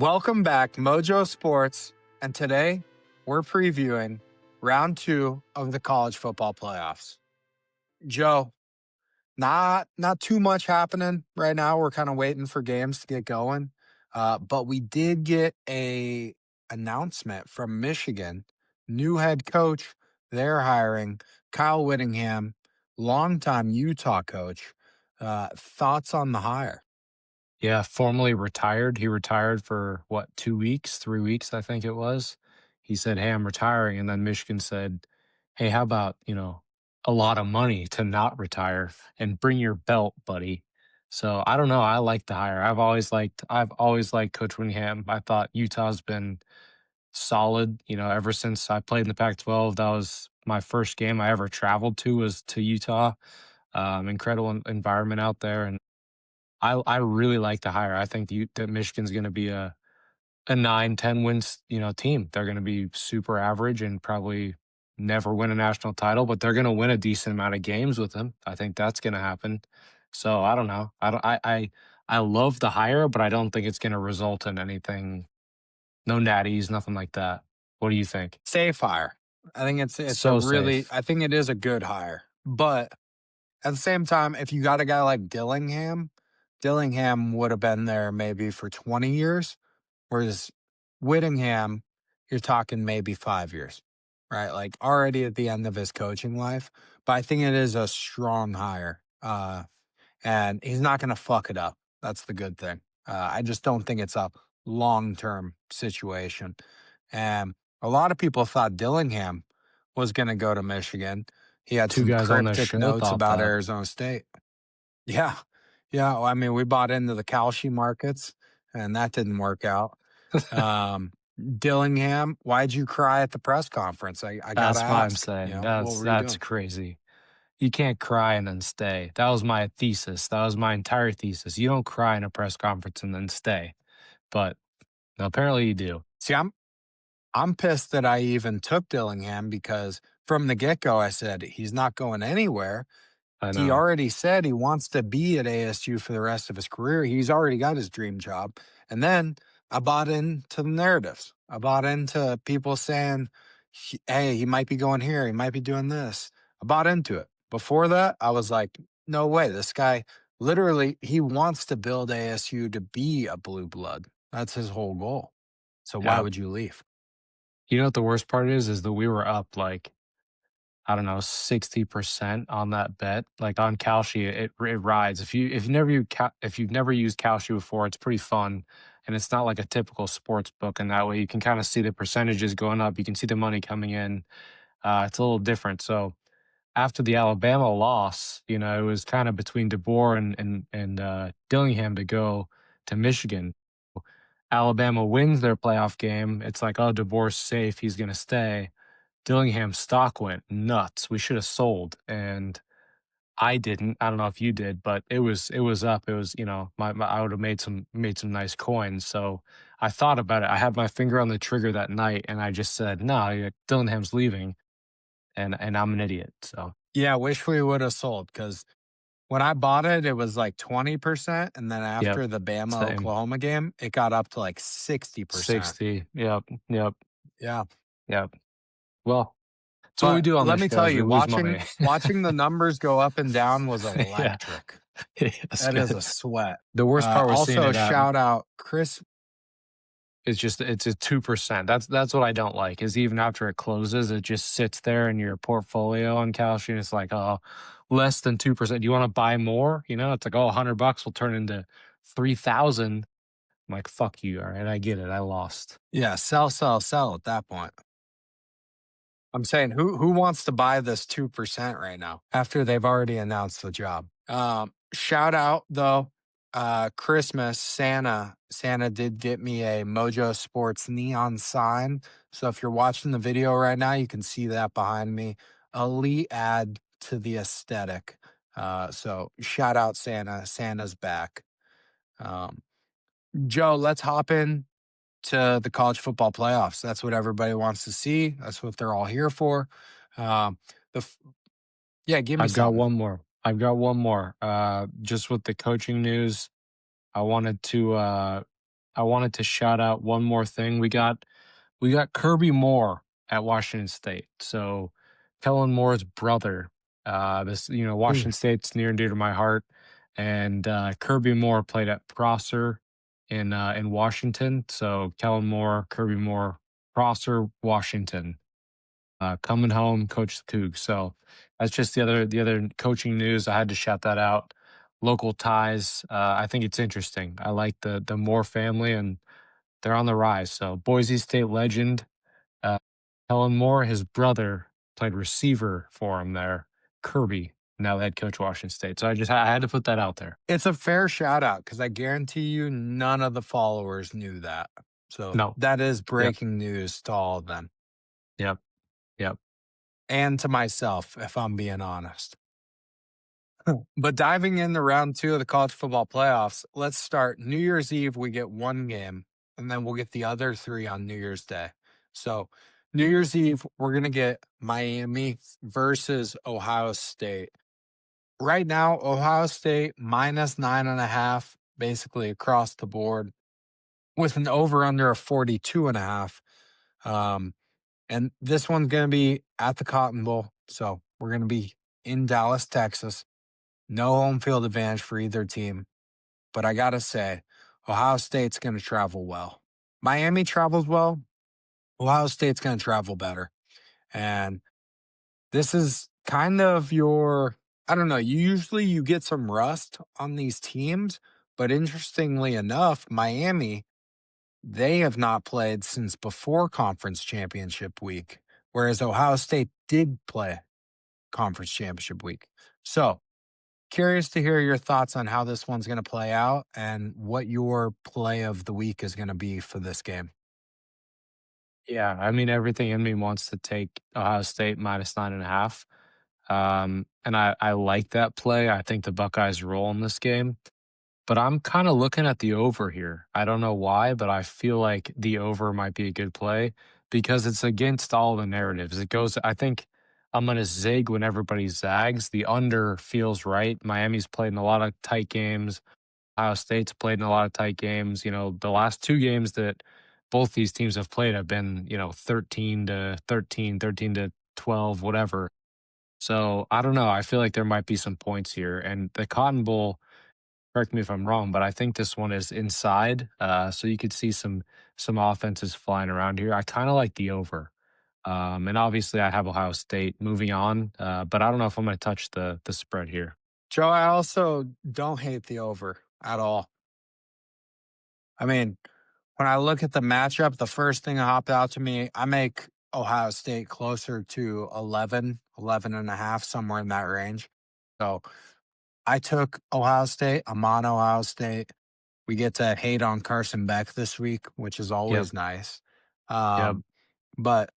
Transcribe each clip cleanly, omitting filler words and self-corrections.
Welcome back, Mojo Sports, and today we're previewing round 2 of the college football playoffs. Joe, not too much happening right now. We're kind of waiting for games to get going, but we did get a announcement from Michigan, new head coach. They're hiring Kyle Whittingham, longtime Utah coach. Thoughts on the hire? Yeah, formally retired. He retired for what, 2 weeks, 3 weeks, I think it was. He said, "Hey, I'm retiring." And then Michigan said, "Hey, how about, a lot of money to not retire and bring your belt, buddy." So I don't know. I like the hire. I've always liked Coach Wingham. I thought Utah's been solid, ever since I played in the Pac-12. That was my first game I ever traveled to was to Utah. Incredible environment out there. And I really like the hire. I think that Michigan's gonna be a 9, 10 wins, team. They're gonna be super average and probably never win a national title, but they're gonna win a decent amount of games with him. I think that's gonna happen. So I don't know. I don't I love the hire, but I don't think it's gonna result in anything, no natties, nothing like that. What do you think? Safe hire. I think it's a So really safe. I think it is a good hire. But at the same time, if you got a guy like Dillingham would have been there maybe for 20 years, whereas Whittingham, you're talking maybe 5 years, right? Like already at the end of his coaching life. But I think it is a strong hire. And he's not going to fuck it up. That's the good thing. I just don't think it's a long term situation. And a lot of people thought Dillingham was going to go to Michigan. He had 2 some guys on this cryptic show notes thought about that. Arizona State. Yeah. Yeah. Well, I mean, we bought into the Kalshi markets and that didn't work out. Um, Dillingham, why'd you cry at the press conference? I got to That's what I'm ask, saying. what That's were you that's doing? crazy. You can't cry and then stay. That was my thesis. That was my entire thesis. You don't cry in a press conference and then stay. But apparently you do. See, I'm pissed that I even took Dillingham because from the get go, I said he's not going anywhere. I He know. already said he wants to be at ASU for the rest of his career. He's already got his dream job. And then I bought into the narratives. I bought into people saying, hey, he might be going here. He might be doing this. I bought into it. Before that, I was like, no way. This guy literally, he wants to build ASU to be a blue blood. That's his whole goal. So why Yeah. would you leave? You know what the worst part is that we were up like, I don't know, 60% on that bet. Like on Kalshi, it rides. If you've never used Kalshi before, it's pretty fun. And it's not like a typical sports book. And that way you can kind of see the percentages going up. You can see the money coming in. It's a little different. So after the Alabama loss, it was kind of between DeBoer and Dillingham to go to Michigan. Alabama wins their playoff game. It's like, oh, DeBoer's safe. He's going to stay. Dillingham's stock went nuts. We should have sold, and I didn't. I don't know if you did, but it was up. It was, I would have made some nice coins. So I thought about it. I had my finger on the trigger that night, and I just said, no, Dillingham's leaving, and I'm an idiot. So Yeah, wish we would have sold because when I bought it, it was like 20%. And then yep, after the Bama same. Oklahoma game, it got up to like 60%. 60. Yep. Yep. Yeah. Yep. Well, that's what we But do on let this me show tell is we you, lose watching money. watching the numbers go up and down was Yeah. electric. Yes, That is a good. sweat. The worst part was seeing Also, it at shout out Chris. it's a 2%. That's what I don't like, is even after it closes, it just sits there in your portfolio on Kalshi, and it's like, oh, less than 2%. Do you wanna buy more? It's like, oh, $100 will turn into 3,000. I'm like, "Fuck you, alright, I get it, I lost." Yeah, sell, sell, sell at that point. I'm saying who wants to buy this 2% right now after they've already announced the job? Shout out though, Christmas, Santa. Santa did get me a Mojo Sports neon sign. So if you're watching the video right now, you can see that behind me. Elite add to the aesthetic. So shout out Santa. Santa's back. Um, Joe, let's hop in to the college football playoffs. That's what everybody wants to see. That's what they're all here for. Um, the f- yeah, give me I've got something. one more. I've got one more. Just with the coaching news, I wanted to I wanted to shout out one more thing. We got Kirby Moore at Washington State. So Kellen Moore's brother. This Ooh. Washington State's near and dear to my heart, and Kirby Moore played at Prosser in Washington. So Kellen Moore, Kirby Moore, Prosser, Washington, coming home, coach the Cougs. So that's just the other coaching news. I had to shout that out. Local ties. I think it's interesting. I like the Moore family, and they're on the rise. So Boise State legend uh, Kellen Moore, his brother, played receiver for him there. Kirby, now the head coach of Washington State. So I had to put that out there. It's a fair shout out because I guarantee you none of the followers knew that. So No. that is Yep. breaking news to all of them Yep. Yep. and to myself, if I'm being honest. But diving into round two of the college football playoffs, let's start. New Year's Eve, we get one game, and then we'll get the other three on New Year's Day. So, New Year's Eve, we're going to get Miami versus Ohio State. Right now, Ohio State minus 9.5, basically across the board, with an over under of 42.5. And this one's going to be at the Cotton Bowl. So, we're going to be in Dallas, Texas. No home field advantage for either team. But I got to say, Ohio State's going to travel well. Miami travels well. Ohio State's going to travel better. And this is kind of your, I don't know, you get some rust on these teams. But interestingly enough, Miami, they have not played since before conference championship week, whereas Ohio State did play conference championship week. So, curious to hear your thoughts on how this one's going to play out and what your play of the week is going to be for this game. Yeah. I mean, everything in me wants to take Ohio State minus 9.5. And I like that play. I think the Buckeyes roll in this game. But I'm kind of looking at the over here. I don't know why, but I feel like the over might be a good play because it's against all the narratives. I think I'm going to zig when everybody zags. The under feels right. Miami's played in a lot of tight games. Ohio State's played in a lot of tight games. The last two games that both these teams have played have been, 13 to 13, 13 to 12, whatever. So I don't know. I feel like there might be some points here. And the Cotton Bowl, correct me if I'm wrong, but I think this one is inside, so you could see some offenses flying around here. I kind of like the over, and obviously I have Ohio State moving on, but I don't know if I'm going to touch the spread here. Joe, I also don't hate the over at all. I mean, when I look at the matchup, the first thing that hopped out to me, I make Ohio State closer to 11, 11.5, somewhere in that range. So I took Ohio State. I'm on Ohio State. We get to hate on Carson Beck this week, which is Yep, always nice. yep. Um, but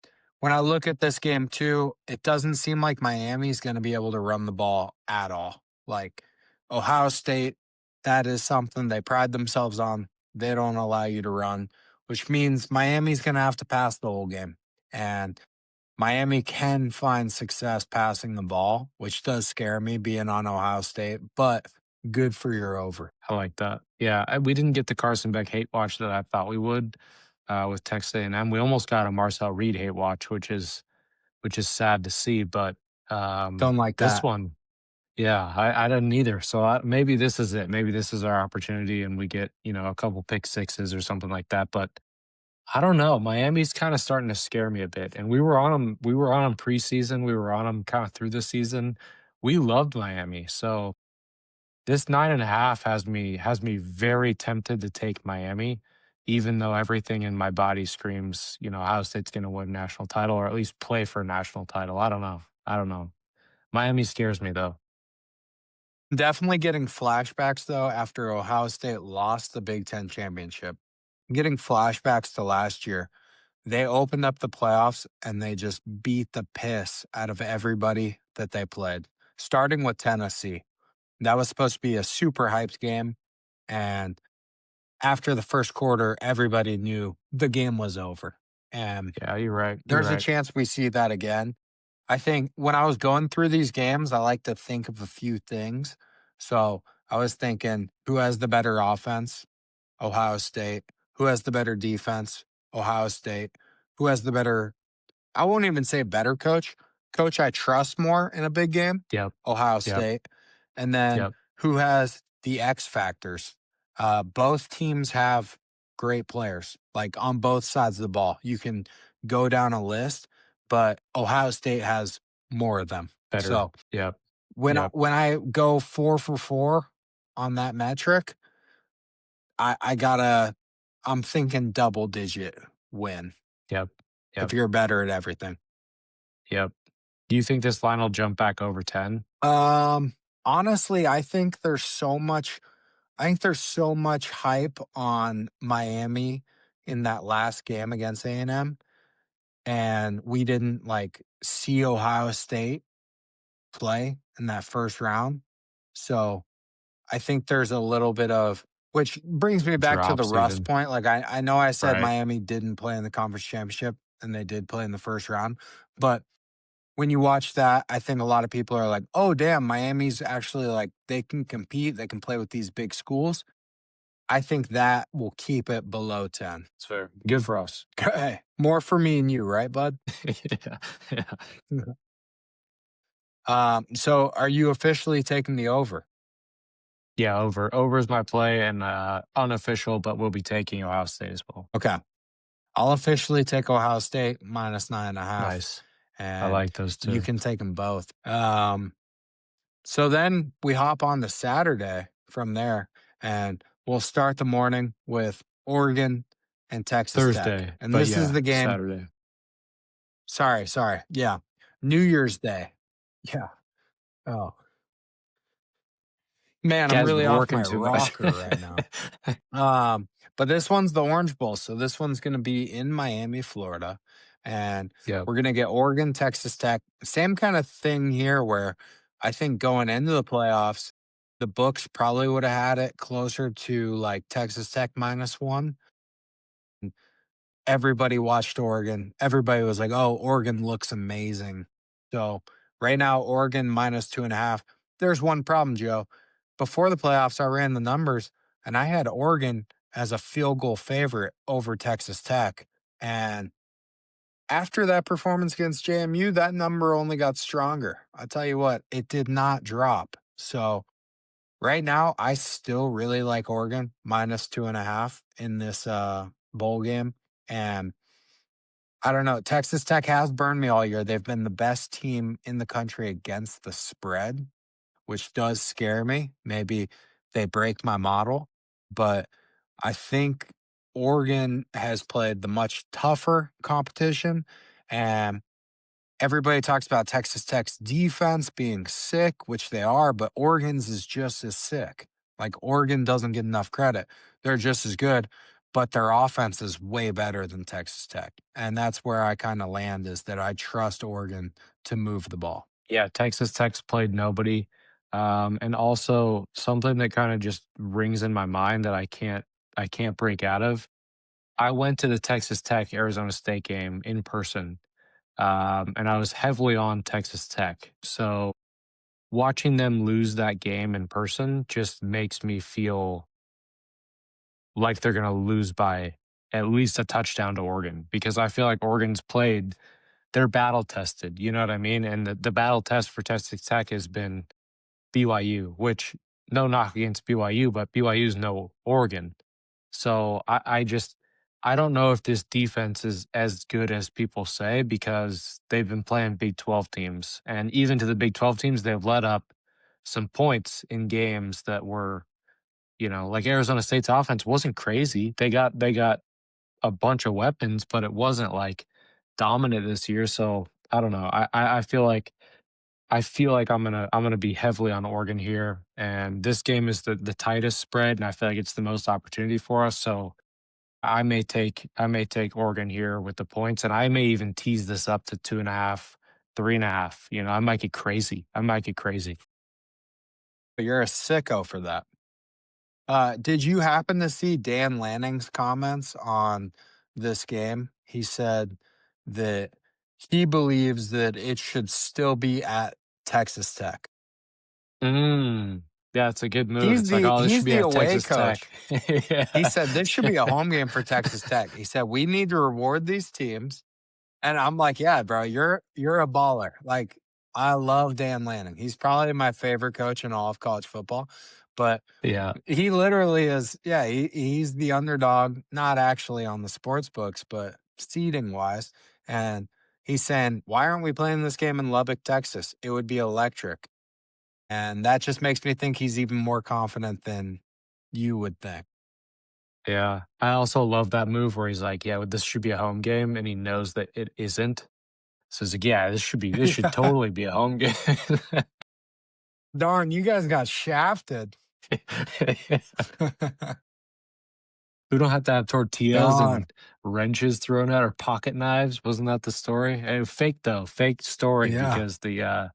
when I look at this game too, it doesn't seem like Miami's going to be able to run the ball at all. Like Ohio State, that is something they pride themselves on. They don't allow you to run, which means Miami's going to have to pass the whole game. And Miami can find success passing the ball, which does scare me being on Ohio State, but good for your over. I like that. Yeah, we didn't get the Carson Beck hate watch that I thought we would with Texas A&M. We almost got a Marcel Reed hate watch, which is sad to see. But Don't like this that. one, yeah, I didn't either. So maybe this is it. Maybe this is our opportunity, and we get a couple pick sixes or something like that. But I don't know. Miami's kind of starting to scare me a bit, and we were on them. We were on them preseason. We were on them kind of through the season. We loved Miami, so this 9.5 has me very tempted to take Miami, even though everything in my body screams, Ohio State's going to win national title or at least play for a national title. I don't know. I don't know. Miami scares me though. Definitely getting flashbacks though after Ohio State lost the Big Ten championship. Getting flashbacks to last year. They opened up the playoffs and they just beat the piss out of everybody that they played, starting with Tennessee. That was supposed to be a super hyped game. And after the first quarter, everybody knew the game was over. And Yeah, you're right. You're there's a right. chance we see that again. I think when I was going through these games, I like to think of a few things. So I was thinking, who has the better offense? Ohio State. Who has the better defense? Ohio State. Who has the better, I won't even say better coach. Coach I trust more in a big game, Yep. Ohio Yep. State. And then Yep. who has the X factors? Both teams have great players, like on both sides of the ball. You can go down a list, but Ohio State has more of them. Better. So Yep. when Yep. when I go 4 for 4 on that metric, I gotta. I'm thinking double digit win Yep. if Yep. you're better at everything. Yep. Do you think this line will jump back over 10? Um, honestly, I think there's so much hype on Miami in that last game against A&M, and we didn't like see Ohio State play in that first round. So I think there's a little bit of, which brings me back to the Drops Russ even. point. Like I know I said Right. Miami didn't play in the conference championship and they did play in the first round, but when you watch that, I think a lot of people are like, "Oh, damn, Miami's actually like they can compete, they can play with these big schools." I think that will keep it below 10. It's fair. Good for us. Hey, more for me and you, right, bud? Yeah. Yeah. So are you officially taking the over? Yeah, over. Over is my play and unofficial, but we'll be taking Ohio State as well. Okay. I'll officially take Ohio State minus 9.5, Nice. I and like those you two. can take them both. So then we hop on to Saturday from there, and we'll start the morning with Oregon and Texas Tech. Thursday, And but this is yeah, the game. Saturday. Sorry. Yeah. New Year's Day. Yeah. Oh, man, I'm Guy's really been off working my too much. rocker right now. But this one's the Orange Bowl. So this one's going to be in Miami, Florida. And Yep. we're going to get Oregon, Texas Tech. Same kind of thing here where I think going into the playoffs, the books probably would have had it closer to like Texas Tech -1. Everybody watched Oregon. Everybody was like, "Oh, Oregon looks amazing." So right now, Oregon -2.5. There's one problem, Joe. Before the playoffs, I ran the numbers and I had Oregon as a field goal favorite over Texas Tech. And after that performance against JMU, that number only got stronger. I tell you what, it did not drop. So right now, I still really like Oregon -2.5 in this bowl game. And I don't know. Texas Tech has burned me all year. They've been the best team in the country against the spread, which does scare me. Maybe they break my model, but I think Oregon has played the much tougher competition. And everybody talks about Texas Tech's defense being sick, which they are, but Oregon's is just as sick. Like Oregon doesn't get enough credit. They're just as good, but their offense is way better than Texas Tech. And that's where I kind of land is that I trust Oregon to move the ball. Yeah, Texas Tech's played nobody. And also something that kind of just rings in my mind that I can't break out of. I went to the Texas Tech Arizona State game in person, and I was heavily on Texas Tech. So watching them lose that game in person just makes me feel like they're going to lose by at least a touchdown to Oregon because I feel like Oregon's played, they're battle tested. You know what I mean? And the battle test for Texas Tech has been BYU, which no knock against BYU, but BYU's no Oregon. So I don't know if this defense is as good as people say because they've been playing Big 12 teams. And even to the Big 12 teams, they've let up some points in games that were, like Arizona State's offense wasn't crazy. They got a bunch of weapons, but it wasn't like dominant this year. So I don't know. I feel like I'm gonna be heavily on Oregon here, and this game is the tightest spread, and I feel like it's the most opportunity for us. So I may take Oregon here with the points, and I may even tease this up to 2.5, 3.5. I might get crazy. I might get crazy. But you're a sicko for that. Did you happen to see Dan Lanning's comments on this game? He said that he believes that it should still be at Texas Tech. Mm. Yeah, it's a good move. It's like, "Oh, this should He's be the at away Texas coach. Tech." He Yeah. said this should be a home game for Texas Tech. He said we need to reward these teams. And I'm like, yeah, bro, you're a baller. Like, I love Dan Lanning. He's probably my favorite coach in all of college football. But Yeah. he literally is, yeah, he's the underdog, not actually on the sports books, but seeding wise. And he's saying, why aren't we playing this game in Lubbock, Texas? It would be electric. And that just makes me think he's even more confident than you would think. Yeah. I also love that move where he's like, "Yeah, this should be a home game," and he knows that it isn't. So he's like, "Yeah, this should Yeah. totally be a home game." Darn, you guys got shafted. We don't have to have tortillas Darn. and wrenches thrown at or pocket knives. Wasn't that the story? Fake though, fake story Yeah. because the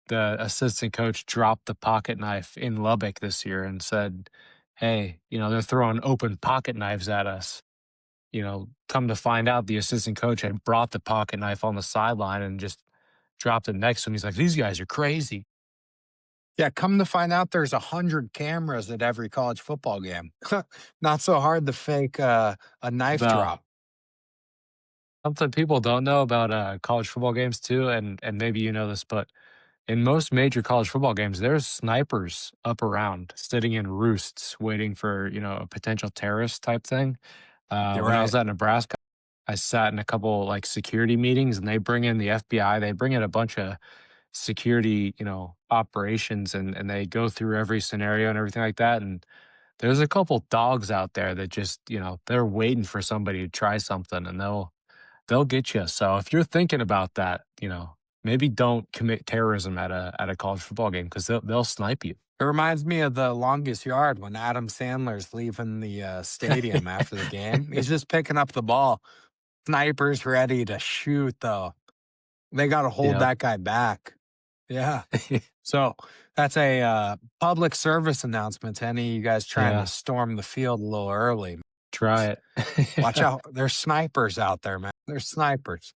assistant coach dropped the pocket knife in Lubbock this year and said, "Hey, they're throwing open pocket knives at us." Come to find out, the assistant coach had brought the pocket knife on the sideline and just dropped it next to him. He's like, "These guys are crazy." Yeah, come to find out there's 100 cameras at every college football game. Not so hard to fake, a knife No. drop. Something people don't know about college football games too, and maybe you know this, but in most major college football games, there's snipers up around, sitting in roosts, waiting for a potential terrorist type thing. You're When I right. was at Nebraska, I sat in a couple like security meetings, and they bring in the FBI. They bring in a bunch of security, operations, and they go through every scenario and everything like that. And there's a couple dogs out there that just, they're waiting for somebody to try something, and they'll get you. So if you're thinking about that, maybe don't commit terrorism at a college football game because they'll snipe you. It reminds me of The Longest Yard when Adam Sandler's leaving the, stadium after the game. He's just picking up the ball. Sniper's ready to shoot, though. They gotta hold Yep. that guy back. Yeah. So, that's a, public service announcement to any of you guys trying to Yeah. storm the field a little early. Try it. Watch Yeah. out. There's snipers out there, man. There's snipers.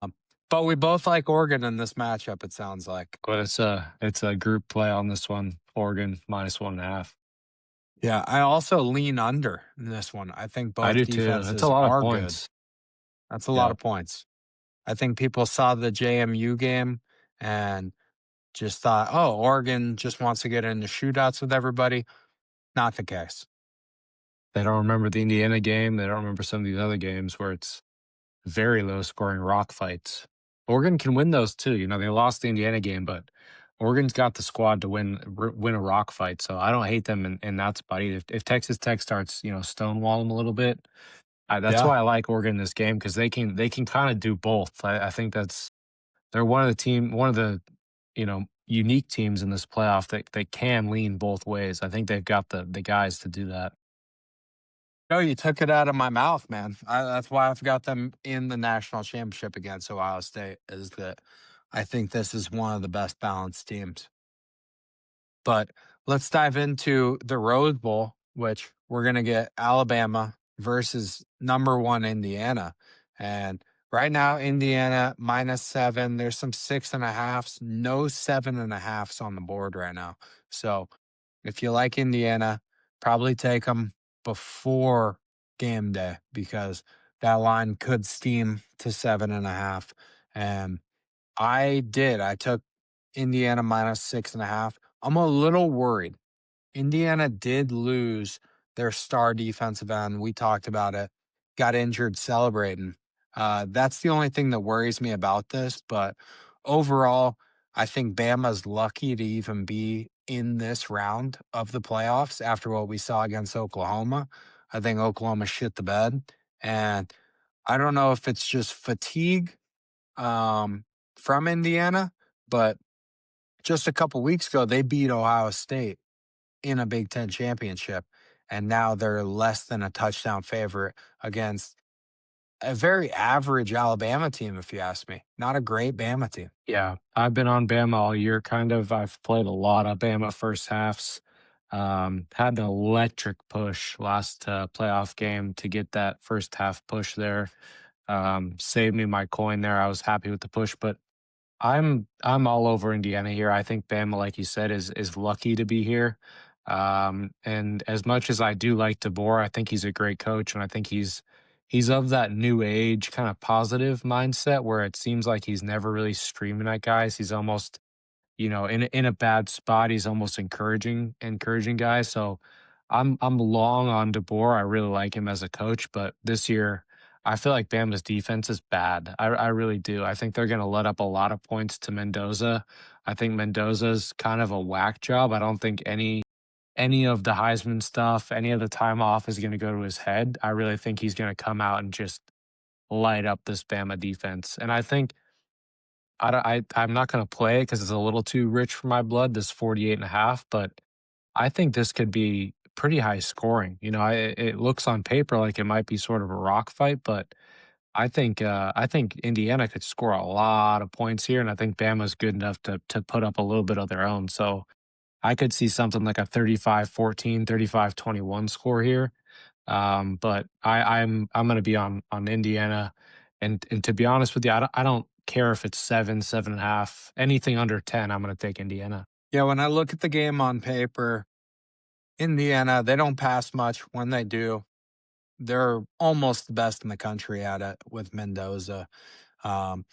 Um, but we both like Oregon in this matchup, it sounds like. But it's a group play on this one. Oregon -1.5. Yeah, I also lean under in this one. I think I both do too. It's a defenses lot of are good. points. That's a lot Yep. of points. I think people saw the JMU game and just thought, oh, Oregon just wants to get into shootouts with everybody. Not the case. They don't remember the Indiana game. They don't remember some of these other games where it's very low scoring rock fights. Oregon can win those too. They lost the Indiana game, but Oregon's got the squad to win a rock fight. So I don't hate them in that spot either. If Texas Tech starts, stonewall them a little bit, that's Yeah. why I like Oregon in this game because they can kind of do both. I think they're one of the unique teams in this playoff that can lean both ways. I think they've got the guys to do that. No, you took it out of my mouth, man. That's why I've got them in the national championship against Ohio State, is that I think this is one of the best balanced teams. But let's dive into the Rose Bowl, which we're going to get Alabama versus number one Indiana. And right now, Indiana -7. There's some 6.5s, no 7.5s on the board right now. So if you like Indiana, probably take them before game day because that line could steam to 7.5. And I did. I took Indiana -6.5. I'm a little worried. Indiana did lose their star defensive end. We talked about it. Got injured celebrating. That's the only thing that worries me about this. But overall, I think Bama's lucky to even be in this round of the playoffs after what we saw against Oklahoma. I think Oklahoma shit the bed. And I don't know if it's just fatigue from Indiana, but just a couple weeks ago, they beat Ohio State in a Big Ten championship, and now they're less than a touchdown favorite against a very average Alabama team, if you ask me. Not a great Bama team. Yeah, I've been on Bama all year, kind of. I've played a lot of Bama first halves. Had an electric push last playoff game to get that first half push there. Saved me my coin there. I was happy with the push, but I'm all over Indiana here. I think Bama, like you said, is lucky to be here. And as much as I do like DeBoer, I think he's a great coach, and I think he's of that new age kind of positive mindset where it seems like he's never really screaming at guys. He's almost in a bad spot. He's almost encouraging guys. So I'm long on DeBoer. I really like him as a coach, but this year I feel like Bama's defense is bad. I really do. I think they're going to let up a lot of points to Mendoza. I think Mendoza's kind of a whack job. I don't think any of the Heisman stuff, any of the time off is going to go to his head. I really think he's going to come out and just light up this Bama defense. And I think I don't I'm not gonna play it because it's a little too rich for my blood, this 48.5, but I think this could be pretty high scoring. It looks on paper like it might be sort of a rock fight, but I think Indiana could score a lot of points here, and I think Bama's good enough to put up a little bit of their own. So I could see something like a 35-14, 35-21 score here. But I'm gonna be on Indiana, and to be honest with you, I don't care if it's 7, 7.5, anything under 10. I'm gonna take Indiana. Yeah, when I look at the game on paper, Indiana, they don't pass much. When they do, they're almost the best in the country at it with Mendoza. Um,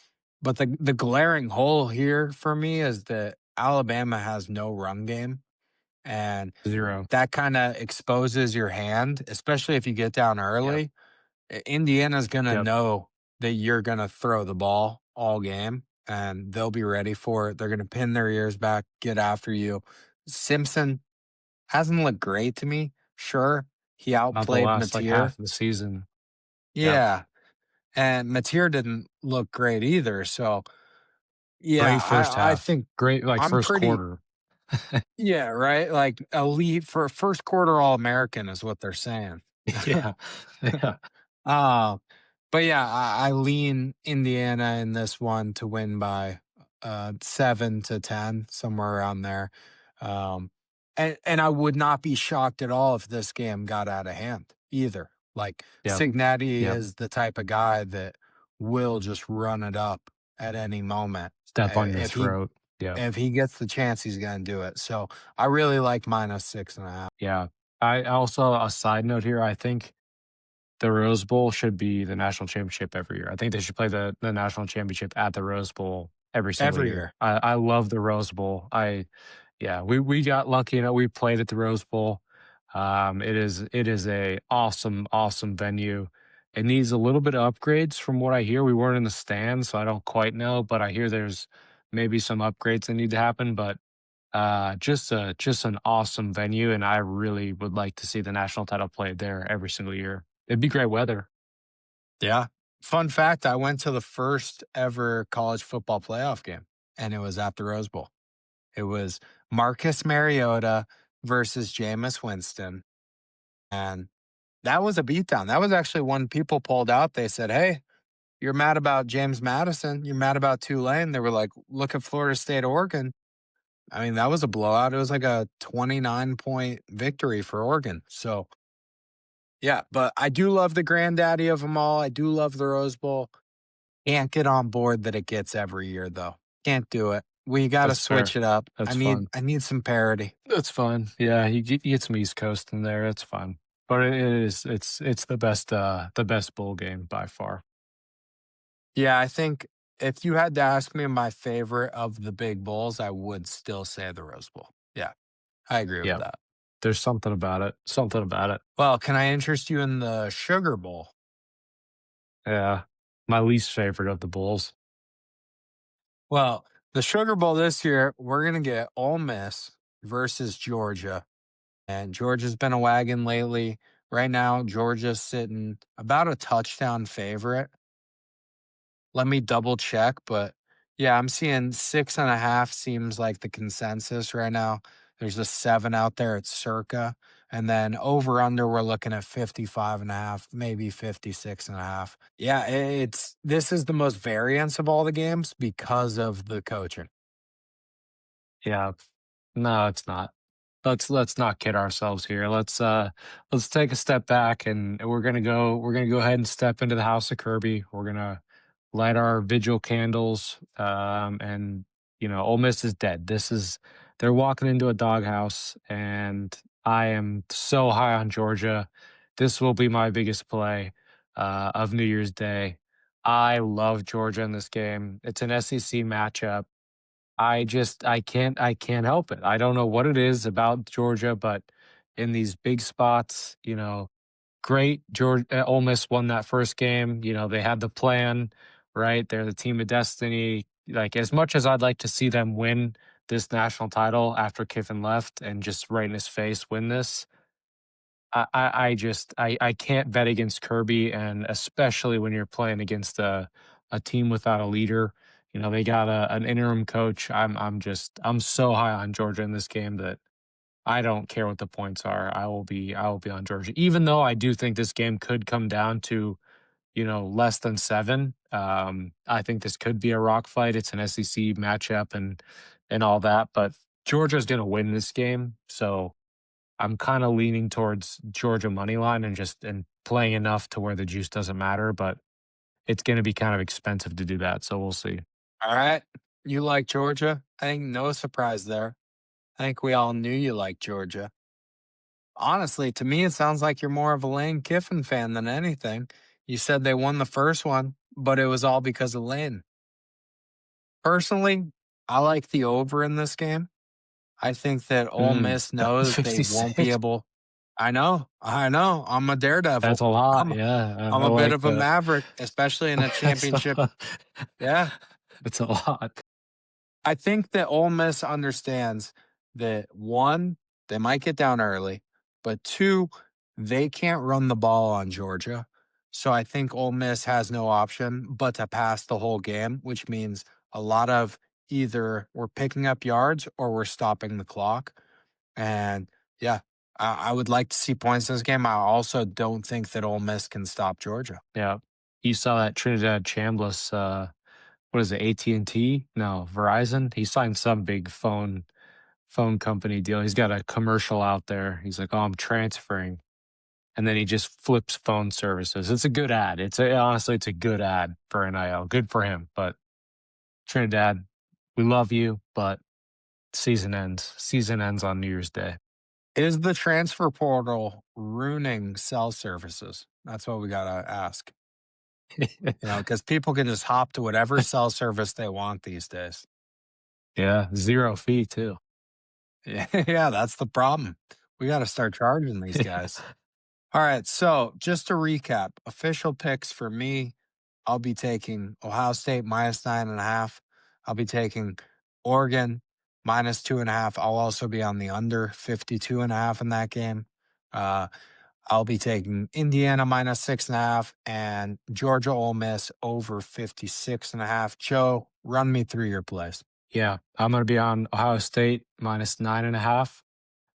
but the glaring hole here for me is that Alabama has no run game, and 0. that kind of exposes your hand, especially if you get down Yep. early. Indiana's gonna Yep. know that you're gonna throw the ball all game, and they'll be ready for it. They're gonna pin their ears back, get after you. Simpson hasn't looked great to me. Sure, he Not the outplayed last, like, Mateer. half of the season. Yep. Yeah, and Mateer didn't look great either. So yeah, Great first I half. think Great, like, I'm first pretty quarter. yeah, right? Like elite for first quarter All American is what they're saying. Yeah. Yeah. uh, but yeah, I lean Indiana in this one to win by 7 to 10, somewhere around there. Um, and I would not be shocked at all if this game got out of hand either. Like Yep. Cignetti Yep. is the type of guy that will just run it up at any moment. Step on your If he throat. Yep. if he gets the chance, he's gonna do it. So I really like -6.5. Yeah. I also, a side note here, I think the Rose Bowl should be the national championship every year. I think they should play the national championship at the Rose Bowl every single Every year. year. I love the Rose Bowl. Yeah, we got lucky, we played at the Rose Bowl. It is a awesome venue. It needs a little bit of upgrades from what I hear. We weren't in the stands, so I don't quite know, but I hear there's maybe some upgrades that need to happen, but just an awesome venue, and I really would like to see the national title played there every single year. It'd be great weather. Yeah. Fun fact, I went to the first ever college football playoff game, and it was at the Rose Bowl. It was Marcus Mariota versus Jameis Winston, and that was a beatdown. That was actually when people pulled out. They said, "Hey, you're mad about James Madison. You're mad about Tulane." They were like, "Look at Florida State, Oregon." I mean, that was a blowout. It was like a 29-point victory for Oregon. So, yeah, but I do love the granddaddy of them all. I do love the Rose Bowl. Can't get on board that it gets every year though. Can't do it. We gotta That's switch fair. it up. I That's need fun. I need some parity. That's fun. Yeah, you get some East Coast in there. It's fun. But it's the best bowl game by far. Yeah, I think if you had to ask me my favorite of the big bowls, I would still say the Rose Bowl. Yeah, I agree with Yeah. that. There's something about it. Something about it. Well, can I interest you in the Sugar Bowl? Yeah. My least favorite of the bowls. Well, the Sugar Bowl this year, we're gonna get Ole Miss versus Georgia. And Georgia's been a wagon lately. Right now, Georgia's sitting about a touchdown favorite. Let me double check, but yeah, I'm seeing 6.5 seems like the consensus right now. There's a 7 out there at circa. And then over under, we're looking at 55.5, maybe 56.5. Yeah, this is the most variance of all the games because of the coaching. Yeah. No, it's not. Let's not kid ourselves here. Let's take a step back, and we're gonna go ahead and step into the house of Kirby. light our vigil candles, and Ole Miss is dead. They're walking into a doghouse, and I am so high on Georgia. This will be my biggest play of New Year's Day. I love Georgia in this game. It's an SEC matchup. I can't help it. I don't know what it is about Georgia, but in these big spots, great. Ole Miss won that first game. They had the plan, right? They're the team of destiny. Like, as much as I'd like to see them win this national title after Kiffin left and just right in his face win this, I can't bet against Kirby, and especially when you're playing against a team without a leader. They got an interim coach. I'm so high on Georgia in this game that I don't care what the points are. I will be on Georgia, even though I do think this game could come down to less than 7. I think this could be a rock fight. It's an SEC matchup and all that, but Georgia's going to win this game, so I'm kind of leaning towards Georgia money line and playing enough to where the juice doesn't matter, but it's going to be kind of expensive to do that, so we'll see. All right. You like Georgia? I think no surprise there. I think we all knew you liked Georgia. Honestly, to me, it sounds like you're more of a Lane Kiffin fan than anything. You said they won the first one, but it was all because of Lane. Personally, I like the over in this game. I think that Ole Miss knows they won't be 56. able. I know. I'm a That's daredevil. a lot. I'm Yeah, I'm I a bit like of a that. maverick, especially in a That's championship. Yeah, that's a lot. I think that Ole Miss understands that one, they might get down early, but two, they can't run the ball on Georgia. So I think Ole Miss has no option but to pass the whole game, which means a lot of either we're picking up yards or we're stopping the clock. And yeah, I would like to see points in this game. I also don't think that Ole Miss can stop Georgia. Yeah. You saw that Trinidad Chambliss, what is it, AT&T? No, Verizon? He signed some big phone company deal. He's got a commercial out there. He's like, "Oh, I'm transferring." And then he just flips phone services. It's a good ad. Honestly, it's a good ad for NIL. Good for him. But Trinidad, we love you, but season ends. Season ends on New Year's Day. Is the transfer portal ruining cell services? That's what we gotta ask. Because people can just hop to whatever cell service they want these days. Yeah, 0 fee too. Yeah, yeah, that's the problem. We gotta start charging these guys. All right, so just to recap, official picks for me, I'll be taking Ohio State -9.5. I'll be taking Oregon -2.5. I'll also be on the under 52.5 in that game. Uh, I'll be taking Indiana -6.5 and Georgia Ole Miss over 56.5. Joe, run me through your plays. Yeah, I'm going to be on Ohio State -9.5.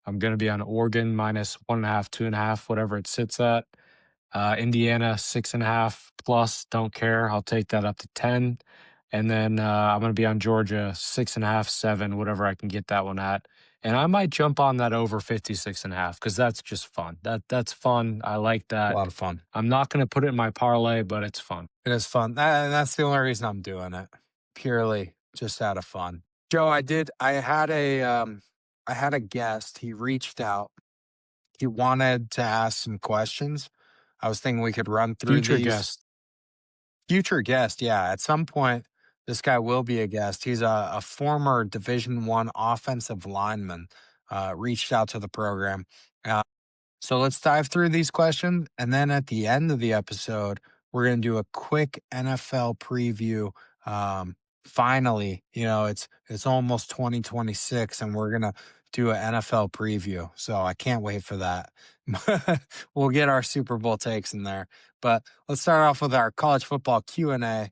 I'm going to be on Oregon -1.5, 2.5, whatever it sits at. Indiana 6.5 plus. Don't care. I'll take that up to 10. And then I'm going to be on Georgia 6.5, 7, whatever I can get that one at. And I might jump on that over 56.5 because that's just fun. That's fun. I like A that. lot of fun. I'm not going to put it in my parlay, but it's fun. It is fun. That's the only reason I'm doing it. Purely just out of fun. Joe, I had a guest. He reached out. He wanted to ask some questions. I was thinking we could run through Future these. guest. Future guest, yeah. At some point, this guy will be a guest. He's a former Division 1 offensive lineman. Reached out to the program. So let's dive through these questions. And then at the end of the episode, we're going to do a quick NFL preview. Finally, it's almost 2026 and we're going to do an NFL preview. So I can't wait for that. We'll get our Super Bowl takes in there. But let's start off with our college football Q&A.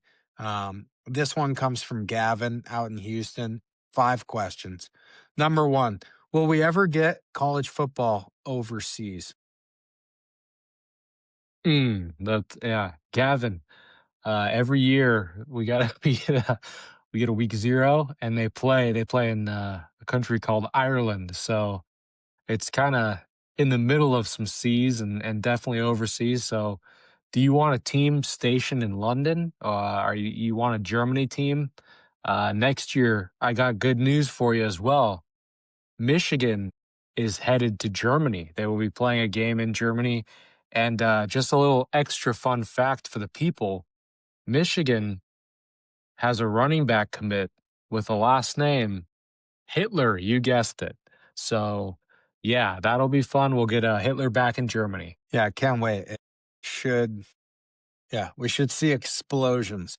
This one comes from Gavin out in Houston. 5 questions. Number 1, will we ever get college football overseas? Yeah, Gavin. Every year we got we get a week 0, and they play in a country called Ireland. So it's kind of in the middle of some seas and definitely overseas. So Do you want a team stationed in London? Are you want a Germany team? Next year, I got good news for you as well. Michigan is headed to Germany. They will be playing a game in Germany. And just a little extra fun fact for the people: Michigan has a running back commit with a last name Hitler. You guessed it. So, yeah, that'll be fun. We'll get a Hitler back in Germany. Yeah, can't wait. It should, yeah, we should see explosions.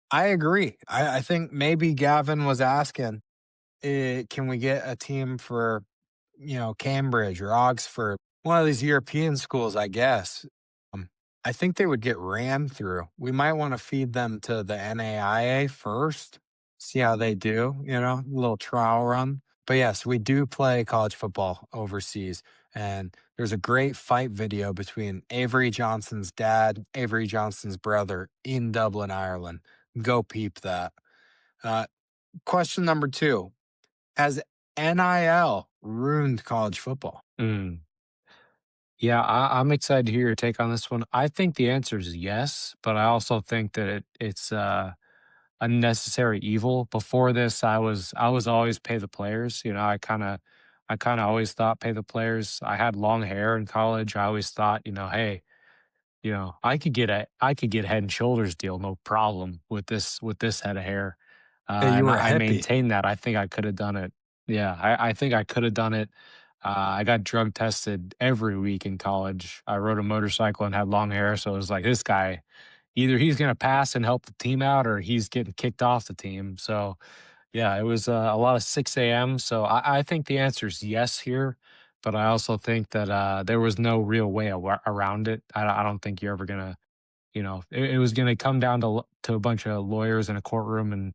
I agree. I think maybe Gavin was asking, can we get a team for, Cambridge or Oxford, one of these European schools, I guess. Um, I think they would get ran through. We might want to feed them to the NAIA first, see how they do, a little trial run. But yes, we do play college football overseas. And there's a great fight video between Avery Johnson's dad, Avery Johnson's brother in Dublin, Ireland. Go peep that. Uh, Question number two: has NIL ruined college football? Mm. Yeah, I'm excited to hear your take on this one. I think the answer is yes, but I also think that it's a necessary evil. Before this, I was always pay the players. I kind of always thought pay the players. I had long hair in college. I always thought, hey, I could get Head and Shoulders deal, no problem with this head of hair. Hey, you And were a I hippie. maintain that. I think I could have done it. Yeah, I think I could have done it. I got drug tested every week in college. I rode a motorcycle and had long hair, so it was like this guy, either he's gonna pass and help the team out, or he's getting kicked off the team. So yeah, it was a lot of 6 a.m. So I think the answer is yes here, but I also think that there was no real way around it. I don't think you're ever gonna, it was gonna come down to a bunch of lawyers in a courtroom, and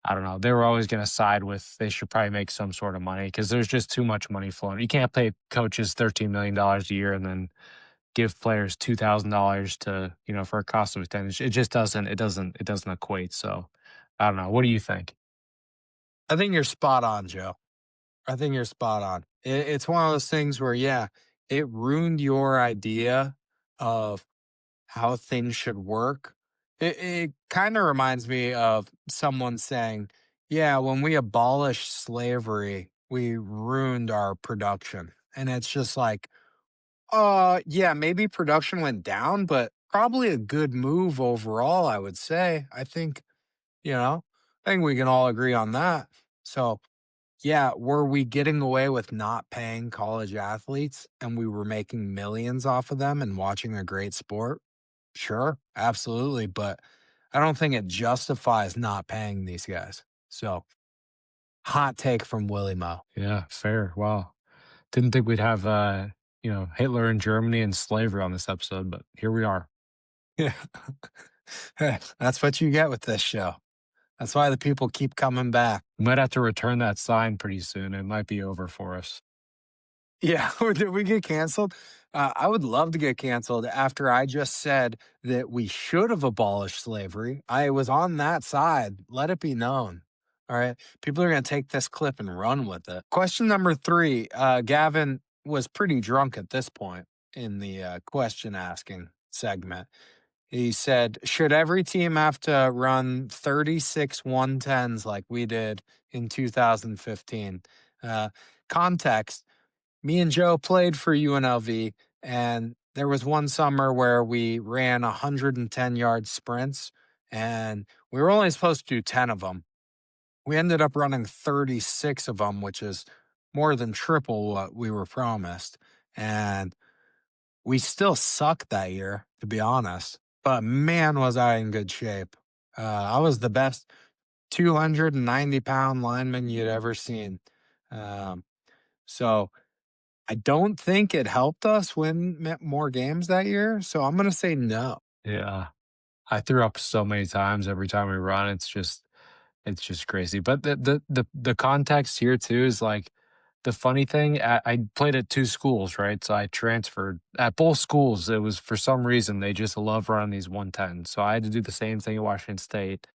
I don't know. They were always gonna side with they should probably make some sort of money because there's just too much money flowing. You can't pay coaches $13 million a year and then give players $2,000 to, for a cost of attendance. It just doesn't. It doesn't equate. So I don't know. What do you think? I think you're spot on, Joe. I think you're spot on. It's one of those things where, yeah, it ruined your idea of how things should work. It kind of reminds me of someone saying, yeah, when we abolished slavery, we ruined our production. And it's just like, yeah, maybe production went down, but probably a good move overall, I would say. You know, I think we can all agree on that. So, yeah, were we getting away with not paying college athletes and we were making millions off of them and watching a great sport? Sure, absolutely, but I don't think it justifies not paying these guys. So, hot take from Willie Mo. Yeah, fair. Wow. Didn't think we'd have Hitler in Germany and slavery on this episode, but here we are. Yeah. That's what you get with this show. That's why the people keep coming back. We might have to return that sign pretty soon. It might be over for us. Yeah, or did we get canceled? I would love to get canceled after I just said that we should have abolished slavery. I was on that side. Let it be known. All right. People are going to take this clip and run with it. Question number three. Gavin was pretty drunk at this point in the question asking segment. He said, should every team have to run 36 110s like we did in 2015? Uh, Context: me and Joe played for UNLV, and there was one summer where we ran 110-yard sprints, and we were only supposed to do 10 of them. We ended up running 36 of them, which is more than triple what we were promised. And we still sucked that year, to be honest. But man, was I in good shape. I was the best 290-pound lineman you'd ever seen. Um, so I don't think it helped us win more games that year, so I'm gonna say no. Yeah. I threw up so many times every time we run. It's just crazy. But the context here too is like the funny thing. I played at two schools, right? So I transferred at both schools. It was for some reason they just love running these 110. So I had to do the same thing at Washington State.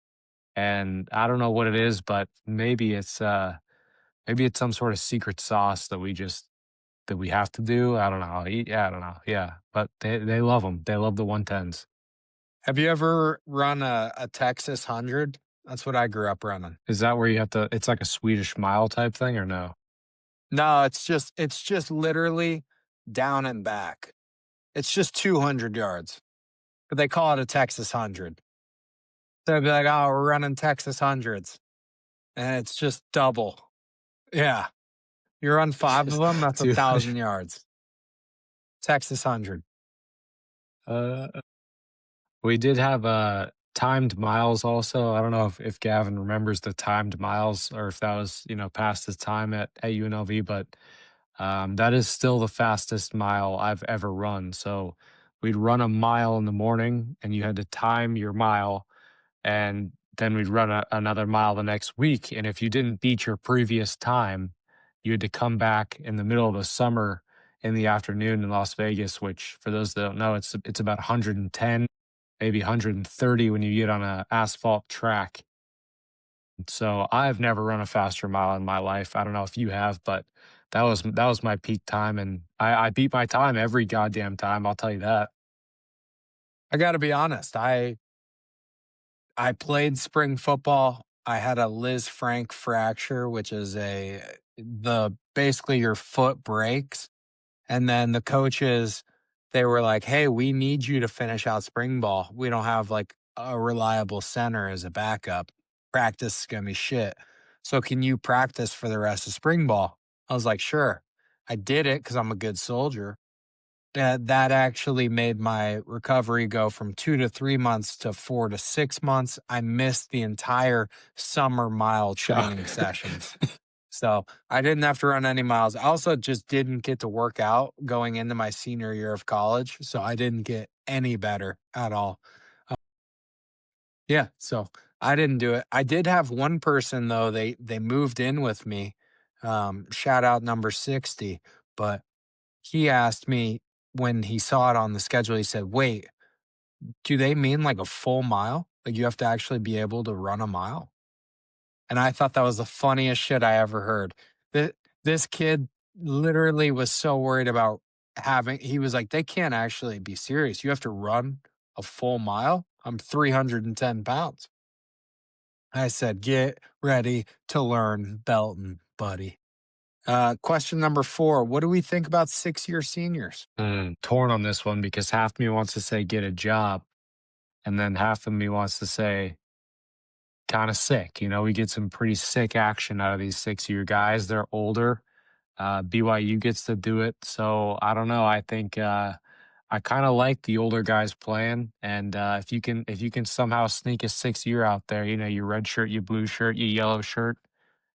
And I don't know what it is, but maybe it's some sort of secret sauce that we just that we have to do. I don't know. Yeah, I don't know. Yeah, but they love them. They love the 110s. Have you ever run a Texas 100? That's what I grew up running. Is that where you have to? It's like a Swedish mile type thing, or no? No, it's just literally down and back. It's just 200 yards, but they call it a Texas 100. So they'd be like, "Oh, we're running Texas hundreds," and it's just double. Yeah, you run 5 of Just them, that's 200. 1,000 yards. Texas 100. Uh, we did have timed miles also. I don't know if Gavin remembers the timed miles or if that was past his time at UNLV, but that is still the fastest mile I've ever run. So we'd run a mile in the morning, and you had to time your mile, and then we'd run another mile the next week. And if you didn't beat your previous time, you had to come back in the middle of the summer in the afternoon in Las Vegas, which for those that don't know, it's about 110, maybe 130 when you get on a asphalt track. So I've never run a faster mile in my life. I don't know if you have, but that was my peak time, and I beat my time every goddamn time. I'll tell you that. I gotta be honest, I played spring football. I had a Liz Frank fracture, which is the basically your foot breaks. And then the coaches, they were like, "Hey, we need you to finish out spring ball. We don't have like a reliable center as a backup. Practice is gonna be shit. So can you practice for the rest of spring ball?" I was like, "Sure." I did it because I'm a good soldier. That actually made my recovery go from 2 to 3 months to 4 to 6 months. I missed the entire summer mile Shock. training sessions. So, I didn't have to run any miles. I also just didn't get to work out going into my senior year of college, so I didn't get any better at all. Uh, yeah, so I didn't do it. I did have one person though, they moved in with me, shout out number 60, but he asked me when he saw it on the schedule, he said, "Wait, do they mean like a full mile? Like you have to actually be able to run a mile?" And I thought that was the funniest shit I ever heard. Th this kid literally was so worried about he was like, "They can't actually be serious. You have to run a full mile? I'm 310 pounds." I said, "Get ready to learn Belton, buddy." Question number 4, what do we think about 6-year seniors? Torn on this one because half me wants to say get a job, and then half of me wants to say kind of sick. We get some pretty sick action out of these 6-year guys. They're older. BYU gets to do it. So I don't know. I think I kind of like the older guys playing. And if you can somehow sneak a 6-year out there, your red shirt, your blue shirt, your yellow shirt,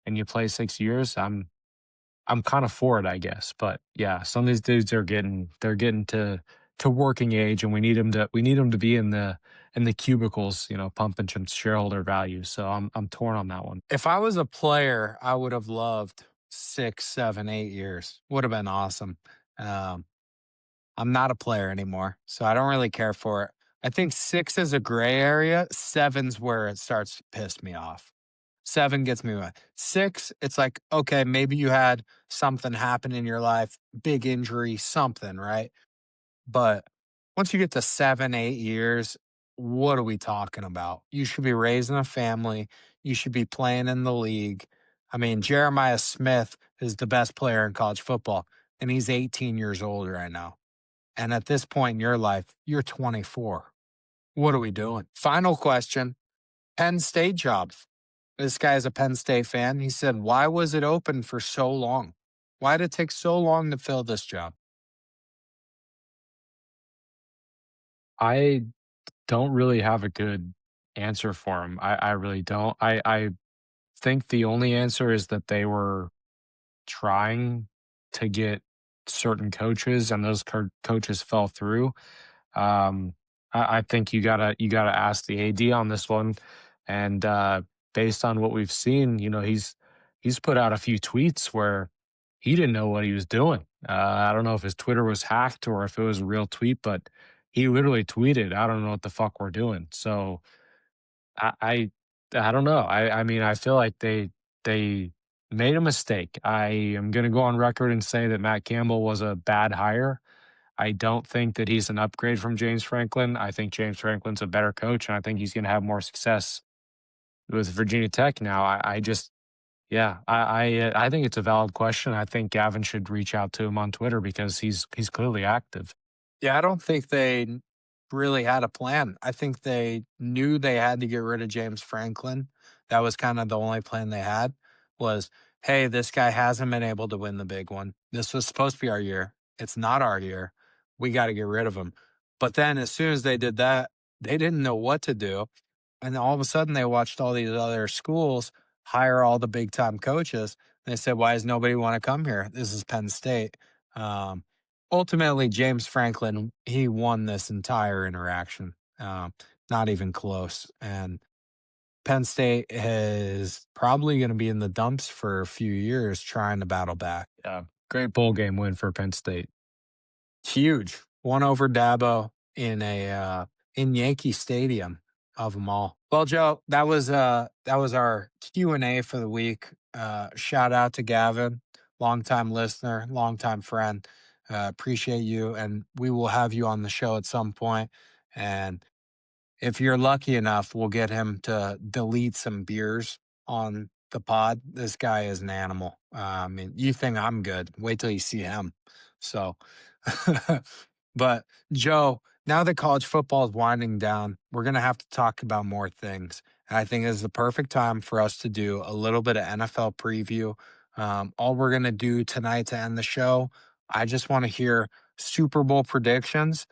and you play 6 years, I'm kind of for it, I guess. But yeah, some of these dudes they're getting to working age, and we need them to be in the cubicles, pumping some shareholder value. So I'm torn on that one. If I was a player, I would have loved 6, 7, 8 years. Would have been awesome. Um, I'm not a player anymore, so I don't really care for it. I think 6 is a gray area. Seven's where it starts to piss me off. 7 gets me mad. 6, it's like, okay, maybe you had something happen in your life, big injury, something, right? But once you get to 7, 8 years, what are we talking about? You should be raising a family. You should be playing in the league. I mean, Jeremiah Smith is the best player in college football, and he's 18 years old right now. And at this point in your life, you're 24. What are we doing? Final question. Penn State job. This guy's a Penn State fan. He said, "Why was it open for so long? Why did it take so long to fill this job?" I don't really have a good answer for him. I really don't. I think the only answer is that they were trying to get certain coaches, and those coaches fell through. Um, I think you gotta ask the AD on this one, and based on what we've seen, he's put out a few tweets where he didn't know what he was doing. I don't know if his Twitter was hacked or if it was a real tweet, but he literally tweeted, "I don't know what the fuck we're doing." So I I, I don't know. I mean, I feel like they made a mistake. I am going to go on record and say that Matt Campbell was a bad hire. I don't think that he's an upgrade from James Franklin. I think James Franklin's a better coach, and I think he's going to have more success with Virginia Tech now. I just, yeah, I think it's a valid question. I think Gavin should reach out to him on Twitter because he's clearly active. Yeah, I don't think they really had a plan. I think they knew they had to get rid of James Franklin. That was kind of the only plan they had was, hey, this guy hasn't been able to win the big one. This was supposed to be our year. It's not our year. We got to get rid of him. But then as soon as they did that, they didn't know what to do. And all of a sudden, they watched all these other schools hire all the big time coaches. They said, "Why does nobody want to come here? This is Penn State." Um, Ultimately, James Franklin he won this entire interaction, not even close. And Penn State is probably going to be in the dumps for a few years trying to battle back. Yeah, great bowl game win for Penn State. Huge. One over Dabo in Yankee Stadium of them all. Well, Joe, that was our Q&A for the week. Shout out to Gavin, longtime listener, longtime friend. Appreciate you, and we will have you on the show at some point. And if you're lucky enough, we'll get him to delete some beers on the pod. This guy is an animal. I mean, you think I'm good. Wait till you see him. So, but Joe, now that college football is winding down, we're going to have to talk about more things. And I think this is the perfect time for us to do a little bit of NFL preview. All we're going to do tonight to end the show, I just want to hear Super Bowl predictions.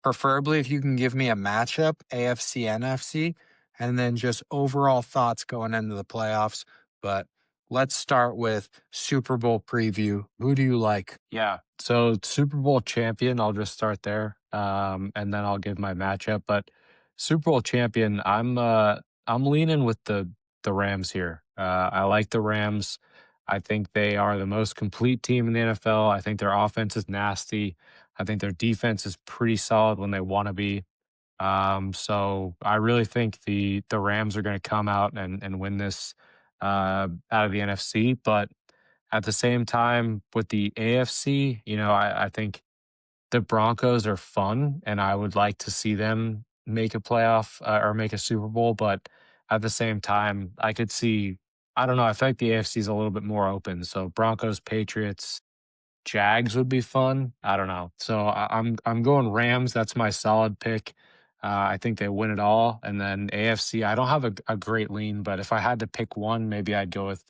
Preferably if you can give me a matchup, AFC, NFC, and then just overall thoughts going into the playoffs. But let's start with Super Bowl preview. Who do you like? Yeah. So Super Bowl champion, I'll just start there. And then I'll give my matchup. But Super Bowl champion, I'm leaning with the Rams here. I like the Rams. I think they are the most complete team in the NFL. I think their offense is nasty. I think their defense is pretty solid when they want to be. So I really think the Rams are going to come out and win this out of the NFC. But at the same time, with the AFC, I think the Broncos are fun, and I would like to see them make a playoff or make a Super Bowl. But at the same time, I could see, I don't know, I feel like the AFC is a little bit more open. So Broncos, Patriots, Jags would be fun. I don't know. So I'm going Rams. That's my solid pick. I think they win it all. And then AFC, I don't have a great lean, but if I had to pick one, maybe I'd go with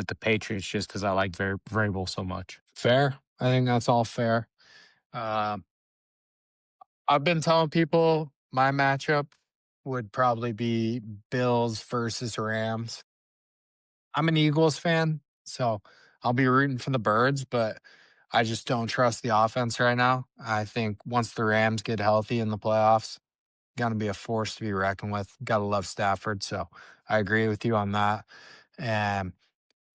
the Patriots just because I like Variable so much. Fair. I think that's all fair. Uh, I've been telling people my matchup would probably be Bills versus Rams. I'm an Eagles fan, so I'll be rooting for the birds, but I just don't trust the offense right now. I think once the Rams get healthy in the playoffs, going to be a force to be reckoned with. Got to love Stafford, so I agree with you on that. And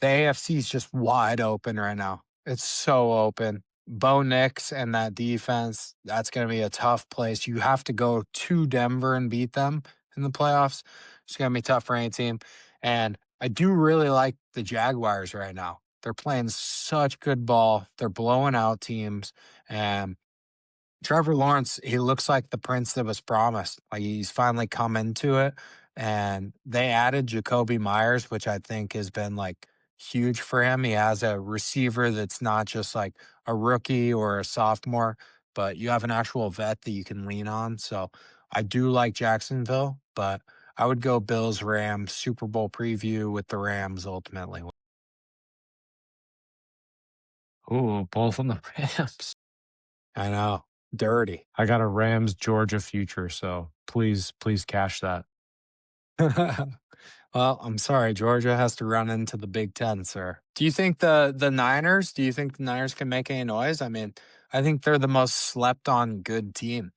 the AFC is just wide open right now. It's so open. Bo Nix and that defense, that's going to be a tough place. You have to go to Denver and beat them in the playoffs. It's going to be tough for any team. And I do really like the Jaguars right now. They're playing such good ball. They're blowing out teams. And Trevor Lawrence, he looks like the prince that was promised. Like he's finally come into it. And they added Jacoby Myers, which I think has been like huge for him. He has a receiver that's not just like a rookie or a sophomore, but you have an actual vet that you can lean on. So I do like Jacksonville, but I would go Bills Rams Super Bowl preview with the Rams ultimately. Ooh, both on the Rams. I know. Dirty. I got a Rams Georgia future, so please cash that. Well, I'm sorry, Georgia has to run into the Big Ten, sir. Do you think the Niners? Do you think the Niners can make any noise? I mean, I think they're the most slept on good team.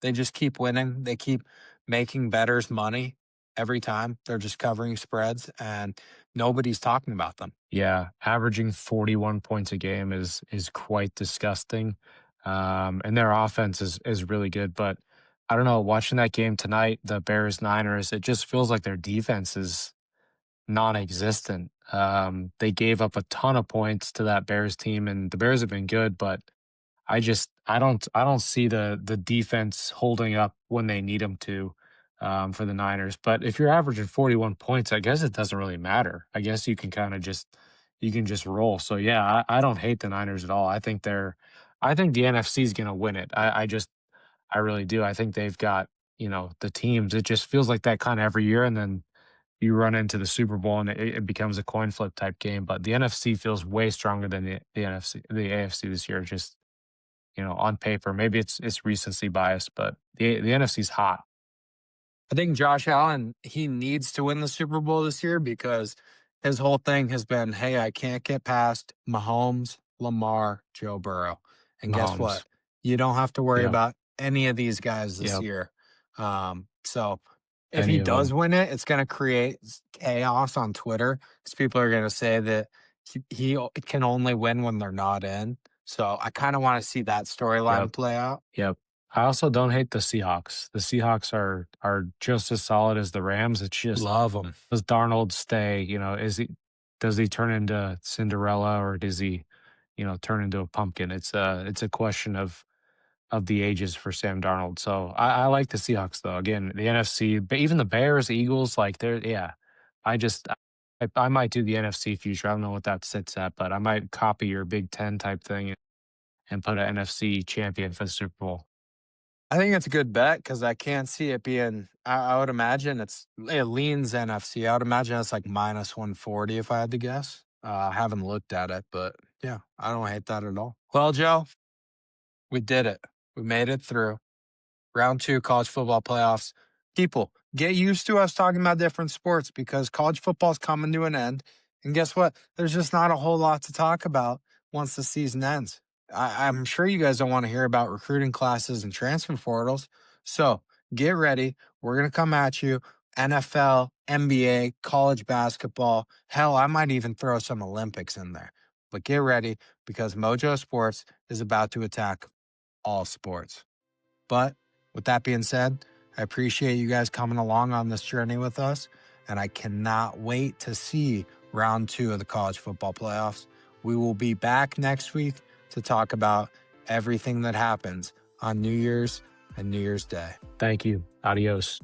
They just keep winning. They keep making betters money every time. They're just covering spreads, and nobody's talking about them. Yeah, averaging 41 points a game is quite disgusting. And their offense is really good, but I don't know, watching that game tonight, the Bears Niners, it just feels like their defense is non-existent. They gave up a ton of points to that Bears team, and the Bears have been good, but I don't see the defense holding up when they need them to, for the Niners. But if you're averaging 41 points, I guess it doesn't really matter. I guess you can just roll. So yeah, I don't hate the Niners at all. I think the NFC is gonna win it. I really do. I think they've got, the teams. It just feels like that kind of every year, and then you run into the Super Bowl and it becomes a coin flip type game. But the NFC feels way stronger than the NFC, the AFC this year. Just, on paper, maybe it's recency bias, but the NFC's hot. I think Josh Allen, he needs to win the Super Bowl this year because his whole thing has been, hey, I can't get past Mahomes, Lamar, Joe Burrow. And guess what? Mahomes. You don't have to worry Yep. about any of these guys this Yep. year. So if Any he of does them. win it, it's going to create chaos on Twitter because people are going to say that he can only win when they're not in. So I kind of want to see that storyline Yep. play out. Yep. I also don't hate the Seahawks. The Seahawks are just as solid as the Rams. It's just, Love them. does Darnold stay? Does he turn into Cinderella, or does he, turn into a pumpkin? It's a question of the ages for Sam Darnold. So I like the Seahawks though. Again, the NFC, but even the Bears, Eagles, like they're yeah. I might do the NFC future. I don't know what that sits at, but I might copy your Big Ten type thing and put an NFC champion for the Super Bowl. I think it's a good bet because I can't see it being. I would imagine it leans NFC. I would imagine it's like minus 140 if I had to guess. I haven't looked at it, but yeah, I don't hate that at all. Well, Joe, we did it. We made it through. Round two, college football playoffs. People, get used to us talking about different sports because college football is coming to an end. And guess what? There's just not a whole lot to talk about once the season ends. I'm sure you guys don't want to hear about recruiting classes and transfer portals. So get ready. We're going to come at you. NFL, NBA, college basketball. Hell, I might even throw some Olympics in there. But get ready because Mojo Sports is about to attack all sports. But with that being said, I appreciate you guys coming along on this journey with us, and I cannot wait to see round two of the college football playoffs. We will be back next week to talk about everything that happens on New Year's and New Year's Day. Thank you. Adios.